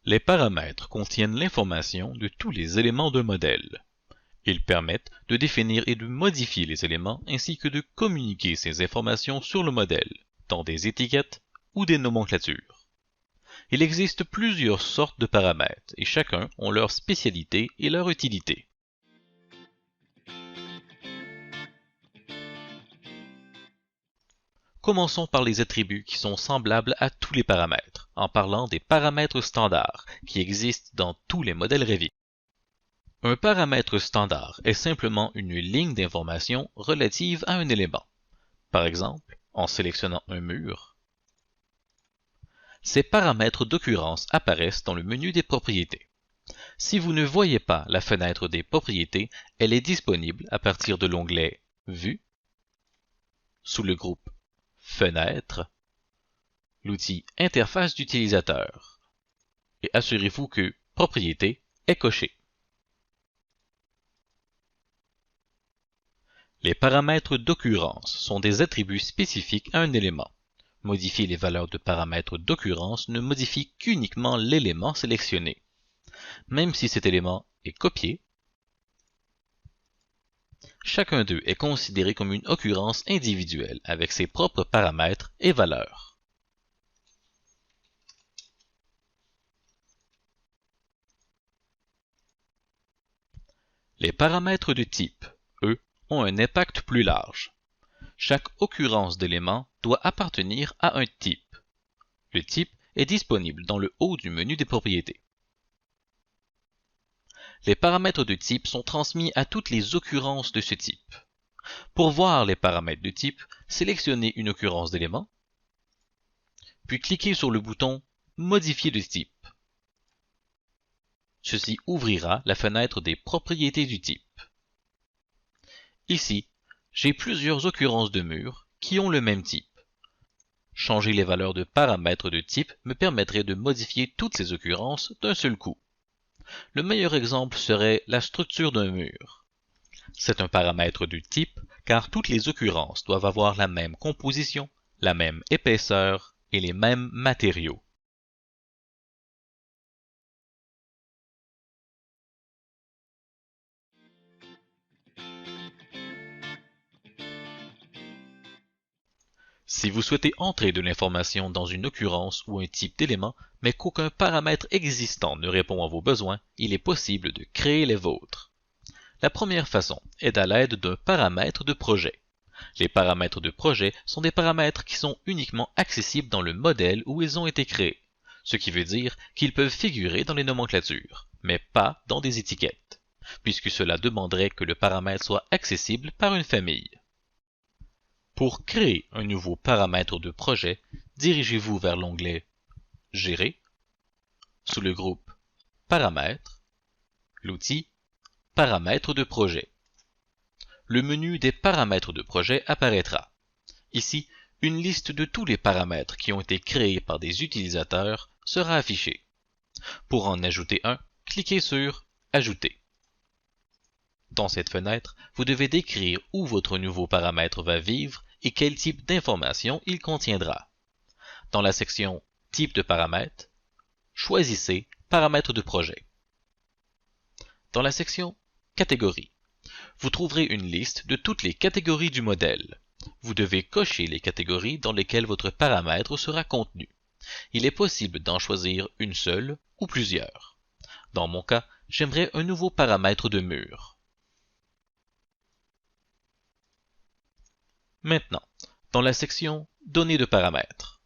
Les paramètres contiennent l'information de tous les éléments d'un modèle. Ils permettent de définir et de modifier les éléments ainsi que de communiquer ces informations sur le modèle, dans des étiquettes ou des nomenclatures. Il existe plusieurs sortes de paramètres et chacun ont leur spécialité et leur utilité. Commençons par les attributs qui sont semblables à tous les paramètres, en parlant des paramètres standards qui existent dans tous les modèles Revit. Un paramètre standard est simplement une ligne d'information relative à un élément. Par exemple, en sélectionnant un mur, ces paramètres d'occurrence apparaissent dans le menu des propriétés. Si vous ne voyez pas la fenêtre des propriétés, elle est disponible à partir de l'onglet Vue, sous le groupe Fenêtre, l'outil Interface d'utilisateur, et assurez-vous que Propriété est coché. Les paramètres d'occurrence sont des attributs spécifiques à un élément. Modifier les valeurs de paramètres d'occurrence ne modifie qu'uniquement l'élément sélectionné. Même si cet élément est copié, chacun d'eux est considéré comme une occurrence individuelle avec ses propres paramètres et valeurs. Les paramètres de type, eux, ont un impact plus large. Chaque occurrence d'élément doit appartenir à un type. Le type est disponible dans le haut du menu des propriétés. Les paramètres de type sont transmis à toutes les occurrences de ce type. Pour voir les paramètres de type, sélectionnez une occurrence d'élément, puis cliquez sur le bouton « Modifier de type ». Ceci ouvrira la fenêtre des propriétés du type. Ici, j'ai plusieurs occurrences de murs qui ont le même type. Changer les valeurs de paramètres de type me permettrait de modifier toutes ces occurrences d'un seul coup. Le meilleur exemple serait la structure d'un mur. C'est un paramètre de type car toutes les occurrences doivent avoir la même composition, la même épaisseur et les mêmes matériaux. Si vous souhaitez entrer de l'information dans une occurrence ou un type d'élément, mais qu'aucun paramètre existant ne répond à vos besoins, il est possible de créer les vôtres. La première façon est à l'aide d'un paramètre de projet. Les paramètres de projet sont des paramètres qui sont uniquement accessibles dans le modèle où ils ont été créés, ce qui veut dire qu'ils peuvent figurer dans les nomenclatures, mais pas dans des étiquettes, puisque cela demanderait que le paramètre soit accessible par une famille. Pour créer un nouveau paramètre de projet, dirigez-vous vers l'onglet « Gérer » sous le groupe « Paramètres », l'outil « Paramètres de projet ». Le menu des paramètres de projet apparaîtra. Ici, une liste de tous les paramètres qui ont été créés par des utilisateurs sera affichée. Pour en ajouter un, cliquez sur « Ajouter ». Dans cette fenêtre, vous devez décrire où votre nouveau paramètre va vivre et quel type d'information il contiendra. Dans la section « Type de paramètres », choisissez « Paramètres de projet ». Dans la section « Catégories », vous trouverez une liste de toutes les catégories du modèle. Vous devez cocher les catégories dans lesquelles votre paramètre sera contenu. Il est possible d'en choisir une seule ou plusieurs. Dans mon cas, j'aimerais un nouveau paramètre de mur. Maintenant, dans la section « Données de paramètres »,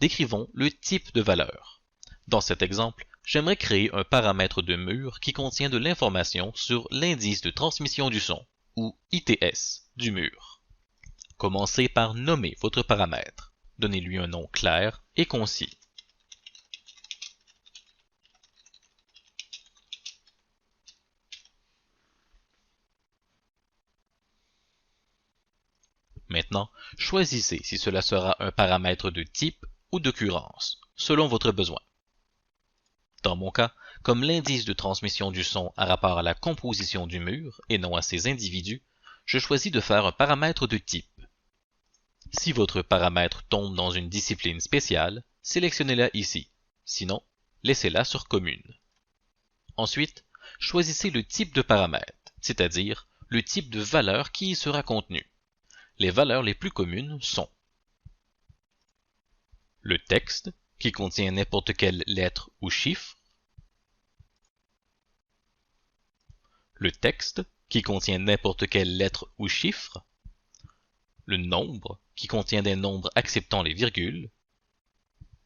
décrivons le type de valeur. Dans cet exemple, j'aimerais créer un paramètre de mur qui contient de l'information sur l'indice de transmission du son, ou ITS, du mur. Commencez par nommer votre paramètre. Donnez-lui un nom clair et concis. Maintenant, choisissez si cela sera un paramètre de type ou d'occurrence, selon votre besoin. Dans mon cas, comme l'indice de transmission du son a rapport à la composition du mur et non à ses individus, je choisis de faire un paramètre de type. Si votre paramètre tombe dans une discipline spéciale, sélectionnez-la ici. Sinon, laissez-la sur commune. Ensuite, choisissez le type de paramètre, c'est-à-dire le type de valeur qui y sera contenu. Les valeurs les plus communes sont le texte, qui contient n'importe quelle lettre ou chiffre, le texte, qui contient n'importe quelle lettre ou chiffre, le nombre, qui contient des nombres acceptant les virgules,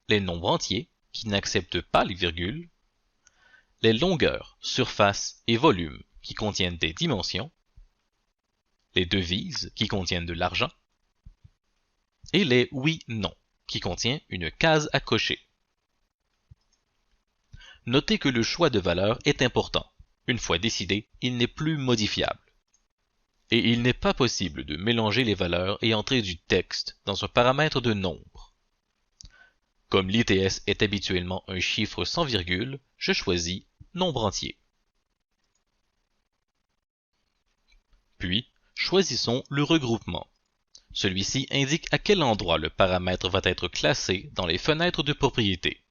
les nombres entiers, qui n'acceptent pas les virgules, les longueurs, surfaces et volumes, qui contiennent des dimensions, les devises, qui contiennent de l'argent, et les oui-non, qui contient une case à cocher. Notez que le choix de valeur est important. Une fois décidé, il n'est plus modifiable. Et il n'est pas possible de mélanger les valeurs et entrer du texte dans un paramètre de nombre. Comme l'ITS est habituellement un chiffre sans virgule, je choisis nombre entier. Puis, choisissons le regroupement. Celui-ci indique à quel endroit le paramètre va être classé dans les fenêtres de propriété.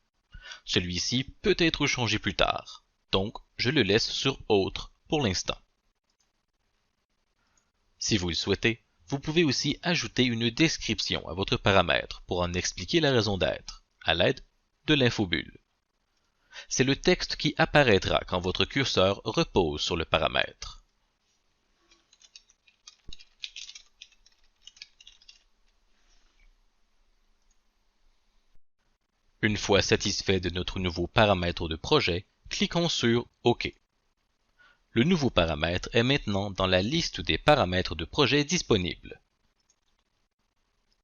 Celui-ci peut être changé plus tard, donc je le laisse sur Autre pour l'instant. Si vous le souhaitez, vous pouvez aussi ajouter une description à votre paramètre pour en expliquer la raison d'être, à l'aide de l'infobulle. C'est le texte qui apparaîtra quand votre curseur repose sur le paramètre. Une fois satisfait de notre nouveau paramètre de projet, cliquons sur OK. Le nouveau paramètre est maintenant dans la liste des paramètres de projet disponibles.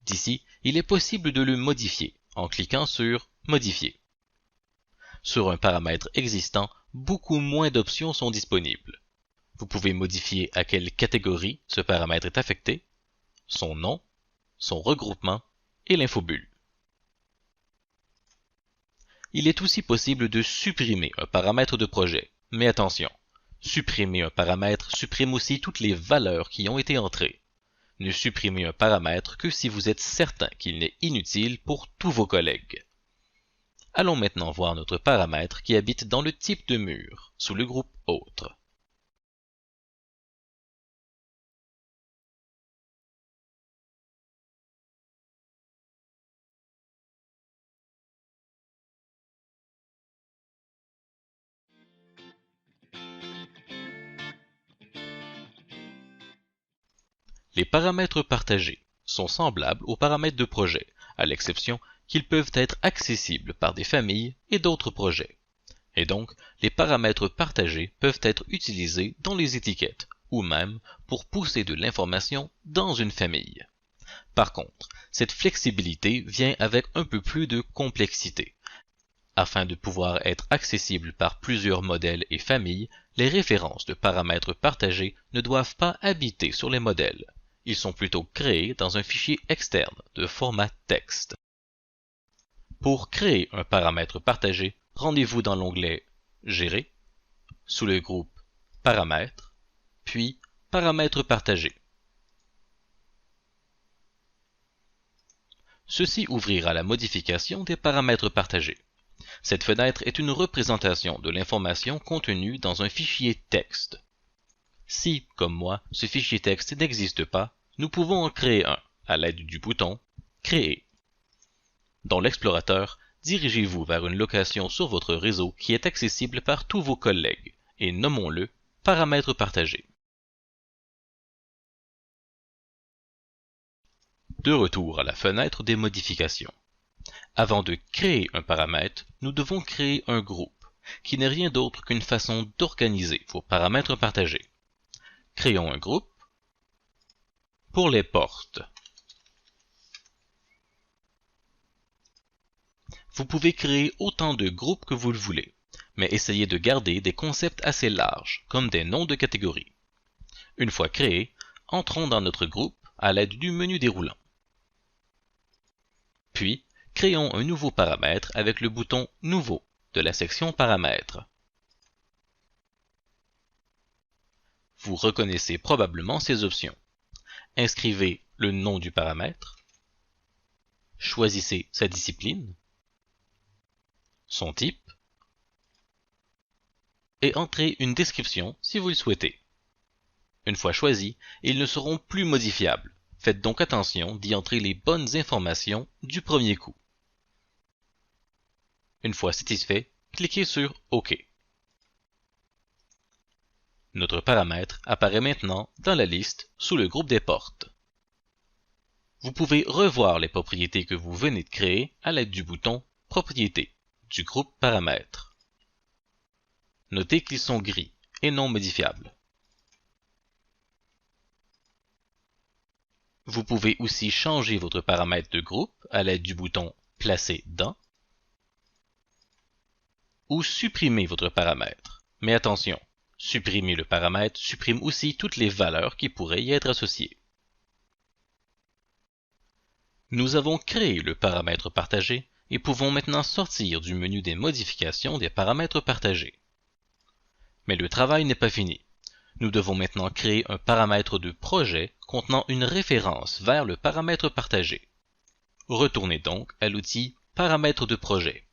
D'ici, il est possible de le modifier en cliquant sur Modifier. Sur un paramètre existant, beaucoup moins d'options sont disponibles. Vous pouvez modifier à quelle catégorie ce paramètre est affecté, son nom, son regroupement et l'infobulle. Il est aussi possible de supprimer un paramètre de projet, mais attention, supprimer un paramètre supprime aussi toutes les valeurs qui ont été entrées. Ne supprimez un paramètre que si vous êtes certain qu'il n'est inutile pour tous vos collègues. Allons maintenant voir notre paramètre qui habite dans le type de mur, sous le groupe Autre. Les paramètres partagés sont semblables aux paramètres de projet, à l'exception qu'ils peuvent être accessibles par des familles et d'autres projets. Et donc, les paramètres partagés peuvent être utilisés dans les étiquettes, ou même pour pousser de l'information dans une famille. Par contre, cette flexibilité vient avec un peu plus de complexité. Afin de pouvoir être accessible par plusieurs modèles et familles, les références de paramètres partagés ne doivent pas habiter sur les modèles. Ils sont plutôt créés dans un fichier externe de format texte. Pour créer un paramètre partagé, rendez-vous dans l'onglet Gérer, sous le groupe Paramètres, puis Paramètres partagés. Ceci ouvrira la modification des paramètres partagés. Cette fenêtre est une représentation de l'information contenue dans un fichier texte. Si, comme moi, ce fichier texte n'existe pas, nous pouvons en créer un à l'aide du bouton Créer. Dans l'explorateur, dirigez-vous vers une location sur votre réseau qui est accessible par tous vos collègues et nommons-le Paramètres partagés. De retour à la fenêtre des modifications. Avant de créer un paramètre, nous devons créer un groupe, qui n'est rien d'autre qu'une façon d'organiser vos paramètres partagés. Créons un groupe pour les portes. Vous pouvez créer autant de groupes que vous le voulez, mais essayez de garder des concepts assez larges, comme des noms de catégories. Une fois créés, entrons dans notre groupe à l'aide du menu déroulant. Puis, créons un nouveau paramètre avec le bouton Nouveau de la section Paramètres. Vous reconnaissez probablement ces options. Inscrivez le nom du paramètre, choisissez sa discipline, son type, et entrez une description si vous le souhaitez. Une fois choisis, ils ne seront plus modifiables. Faites donc attention d'y entrer les bonnes informations du premier coup. Une fois satisfait, cliquez sur OK. Notre paramètre apparaît maintenant dans la liste sous le groupe des portes. Vous pouvez revoir les propriétés que vous venez de créer à l'aide du bouton Propriétés du groupe Paramètres. Notez qu'ils sont gris et non modifiables. Vous pouvez aussi changer votre paramètre de groupe à l'aide du bouton Placer dans ou supprimer votre paramètre. Mais attention, supprimer le paramètre supprime aussi toutes les valeurs qui pourraient y être associées. Nous avons créé le paramètre partagé et pouvons maintenant sortir du menu des modifications des paramètres partagés. Mais le travail n'est pas fini. Nous devons maintenant créer un paramètre de projet contenant une référence vers le paramètre partagé. Retournez donc à l'outil Paramètres de projet.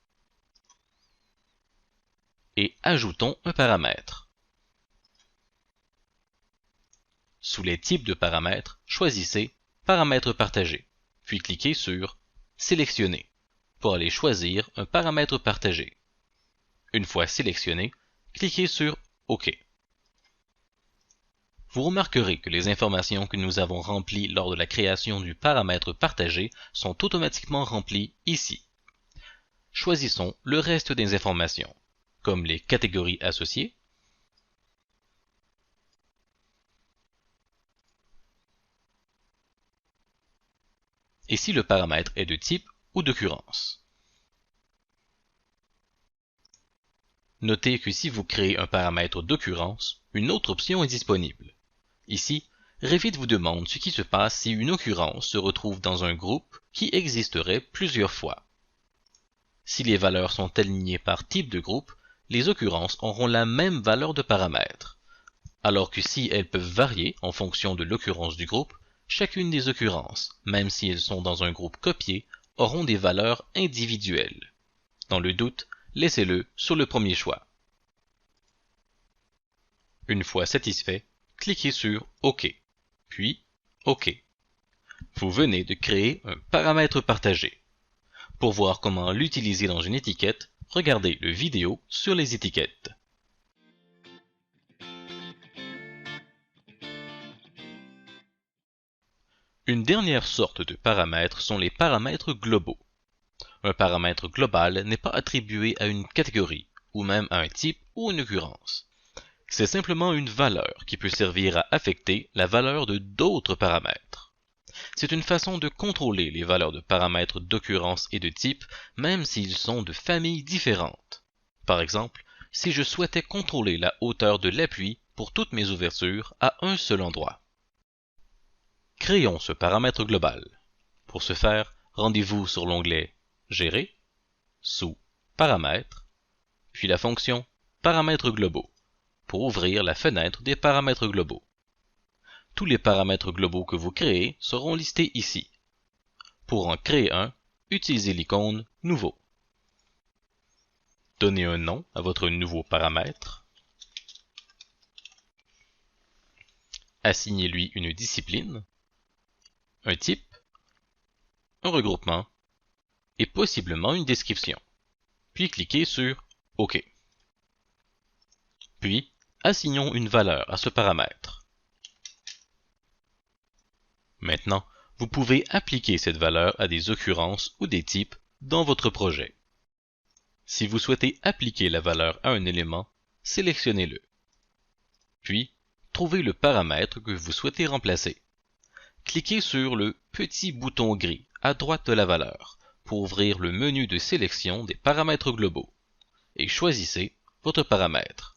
Et ajoutons un paramètre. Sous les types de paramètres, choisissez Paramètres partagés, puis cliquez sur Sélectionner pour aller choisir un paramètre partagé. Une fois sélectionné, cliquez sur OK. Vous remarquerez que les informations que nous avons remplies lors de la création du paramètre partagé sont automatiquement remplies ici. Choisissons le reste des informations, comme les catégories associées, et si le paramètre est de type ou d'occurrence. Notez que si vous créez un paramètre d'occurrence, une autre option est disponible. Ici, Revit vous demande ce qui se passe si une occurrence se retrouve dans un groupe qui existerait plusieurs fois. Si les valeurs sont alignées par type de groupe, les occurrences auront la même valeur de paramètre, alors que si elles peuvent varier en fonction de l'occurrence du groupe, chacune des occurrences, même si elles sont dans un groupe copié, auront des valeurs individuelles. Dans le doute, laissez-le sur le premier choix. Une fois satisfait, cliquez sur OK, puis OK. Vous venez de créer un paramètre partagé. Pour voir comment l'utiliser dans une étiquette, regardez le vidéo sur les étiquettes. Une dernière sorte de paramètres sont les paramètres globaux. Un paramètre global n'est pas attribué à une catégorie, ou même à un type ou une occurrence. C'est simplement une valeur qui peut servir à affecter la valeur de d'autres paramètres. C'est une façon de contrôler les valeurs de paramètres d'occurrence et de type, même s'ils sont de familles différentes. Par exemple, si je souhaitais contrôler la hauteur de l'appui pour toutes mes ouvertures à un seul endroit. Créons ce paramètre global. Pour ce faire, rendez-vous sur l'onglet Gérer, sous Paramètres, puis la fonction Paramètres globaux, pour ouvrir la fenêtre des paramètres globaux. Tous les paramètres globaux que vous créez seront listés ici. Pour en créer un, utilisez l'icône Nouveau. Donnez un nom à votre nouveau paramètre. Assignez-lui une discipline, un type, un regroupement et possiblement une description. Puis cliquez sur OK. Puis, assignons une valeur à ce paramètre. Maintenant, vous pouvez appliquer cette valeur à des occurrences ou des types dans votre projet. Si vous souhaitez appliquer la valeur à un élément, sélectionnez-le. Puis, trouvez le paramètre que vous souhaitez remplacer. Cliquez sur le petit bouton gris à droite de la valeur pour ouvrir le menu de sélection des paramètres globaux et choisissez votre paramètre.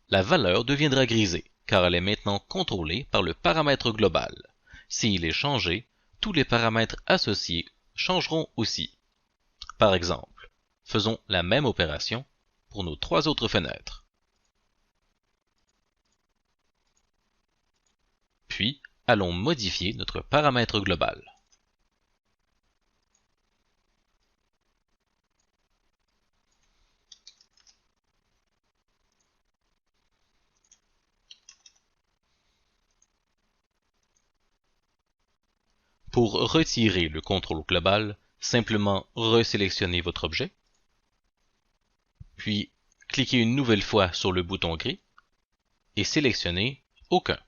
La valeur deviendra grisée car elle est maintenant contrôlée par le paramètre global. S'il est changé, tous les paramètres associés changeront aussi. Par exemple, faisons la même opération pour nos 3 autres fenêtres. Puis, allons modifier notre paramètre global. Pour retirer le contrôle global, simplement resélectionnez votre objet, puis cliquez une nouvelle fois sur le bouton gris et sélectionnez Aucun.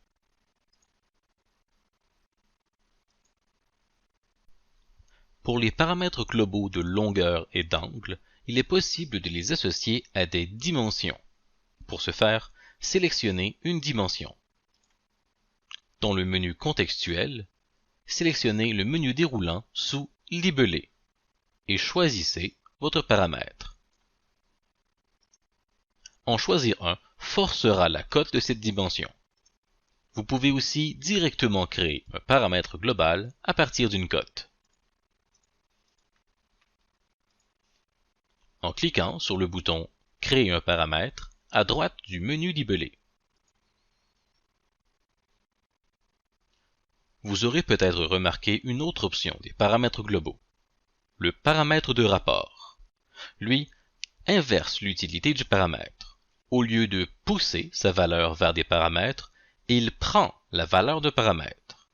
Pour les paramètres globaux de longueur et d'angle, il est possible de les associer à des dimensions. Pour ce faire, sélectionnez une dimension. Dans le menu contextuel, sélectionnez le menu déroulant sous Libeler et choisissez votre paramètre. En choisir un forcera la cote de cette dimension. Vous pouvez aussi directement créer un paramètre global à partir d'une cote. En cliquant sur le bouton « Créer un paramètre » à droite du menu Libeler. Vous aurez peut-être remarqué une autre option des paramètres globaux, le paramètre de rapport. Lui, inverse l'utilité du paramètre. Au lieu de pousser sa valeur vers des paramètres, il prend la valeur de paramètre.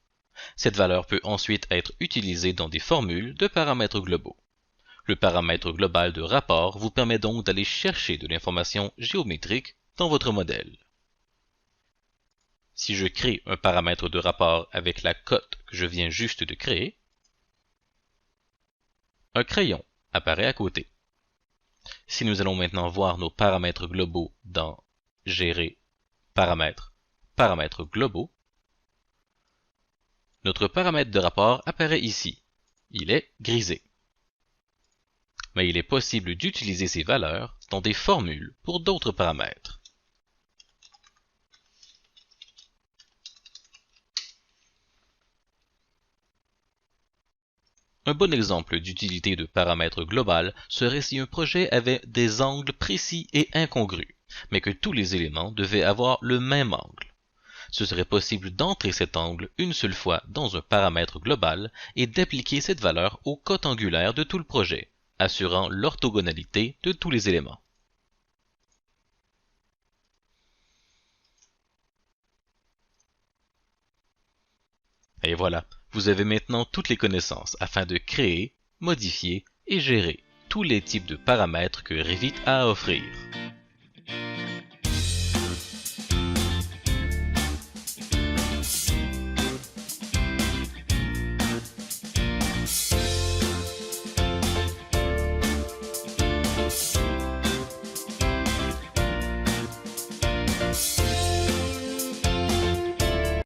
Cette valeur peut ensuite être utilisée dans des formules de paramètres globaux. Le paramètre global de rapport vous permet donc d'aller chercher de l'information géométrique dans votre modèle. Si je crée un paramètre de rapport avec la cote que je viens juste de créer, un crayon apparaît à côté. Si nous allons maintenant voir nos paramètres globaux dans Gérer, Paramètres, Paramètres globaux, notre paramètre de rapport apparaît ici. Il est grisé. Mais il est possible d'utiliser ces valeurs dans des formules pour d'autres paramètres. Un bon exemple d'utilité de paramètre global serait si un projet avait des angles précis et incongrus, mais que tous les éléments devaient avoir le même angle. Ce serait possible d'entrer cet angle une seule fois dans un paramètre global et d'appliquer cette valeur aux cotes angulaires de tout le projet, assurant l'orthogonalité de tous les éléments. Et voilà, vous avez maintenant toutes les connaissances afin de créer, modifier et gérer tous les types de paramètres que Revit a à offrir.